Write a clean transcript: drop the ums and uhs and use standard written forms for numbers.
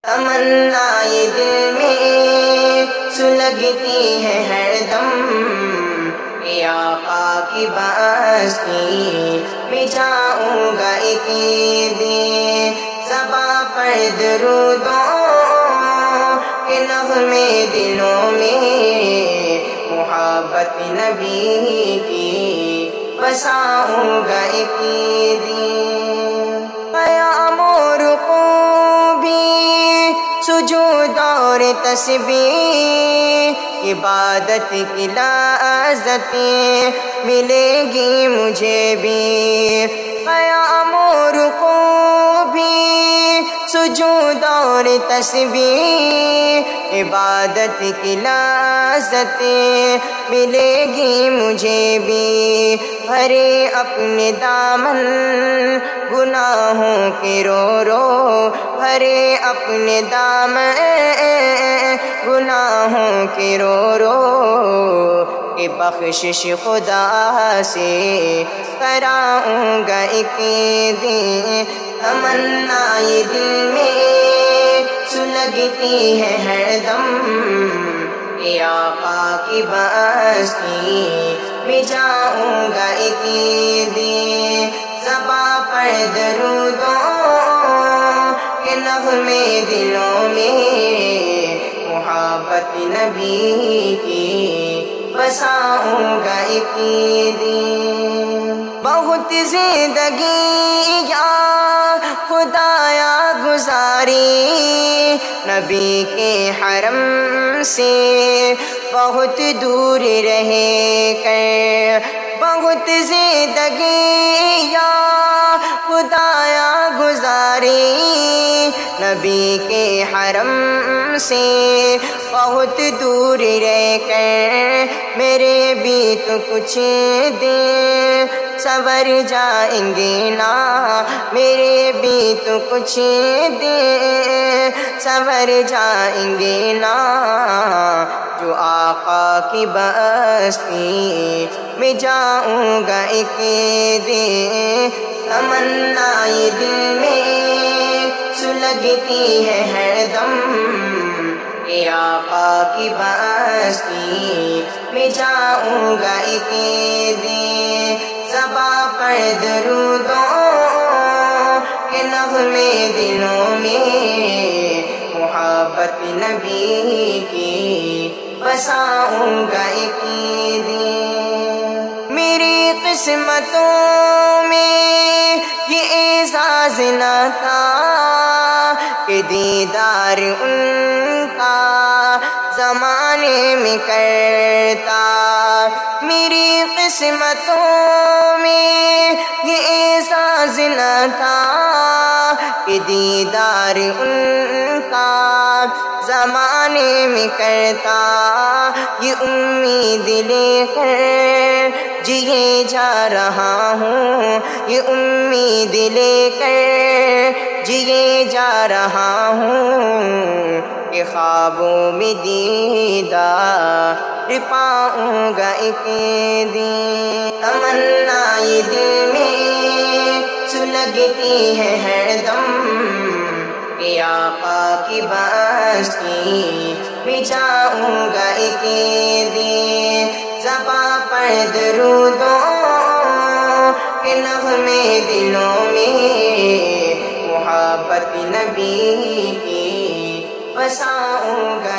تمنا یہ دل میں سلگتی ہے ہر دم کہ آقا کی بستی میں جاؤں گا ایک دن، زباں پر درودوں کے نغمے دلوں میں محبت نبی کی بساؤں گا ایک دن۔ قیام و رکوع بھی سجود اور تسبیح عبادت کی لذت ملے گی مجھے بھی، قیام و رکوع بھی سجود اور تسبیح عبادت کی لذت ملے گی مجھے بھی، بھرے اپنے دامن گناہوں کے رو رو، بھرے اپنے دامن گناہوں کے رو رو، کہ بخشش خدا سے کراؤں گا ایک دن۔ تمنا یہ دل میں سلگتی ہے ہر دم کہ آقا کی بستی میں جاؤں گا ایک دن، زباں پر درودوں کے نغمے دلوں میں محبت نبی کی بساؤں گا ایک دن۔ بہت زندگی یا خدایا گزاری نبی کے حرم سے بہت دور رہ کر، بہت زندگی یا خدایا گزاری نبی کے حرم سے بہت دور رہ کر، میرے بھی تو کچھ دن سنور جائیں گے نا، میرے بھی تو کچھ دن سنور جائیں گے نا، جو آقا کی بستی میں جاؤں گا ایک دن۔ تمنا یہ دل میں سلگتی ہے ہر دم کہ آقا کی بستی میں جاؤں گا ایک دن، زباں پر درودوں کے نغمے دلوں میں محبت نبی کی بساؤں گا ایک دن۔ میری قسمتوں میں یہ اعزاز نہ تھا کہ دیدار ان کا زمانے میں کرتا، میری قسمتوں میں یہ اعزاز نہ تھا کہ دیدار ان کا زمانے میں کرتا، یہ امید لے کر جیے جا رہا ہوں، یہ امید لے کر جیے جا رہا ہوں، کہ خوابوں میں دیدار پاؤں گا ایک دن۔ تمنا یہ دل میں سلگتی ہے ہر دم کہ آقا کی بستی میں جاؤں گا ایک دن، زباں پر درودوں کے نغمے دلوں میں محبت نبی کی بساؤں گا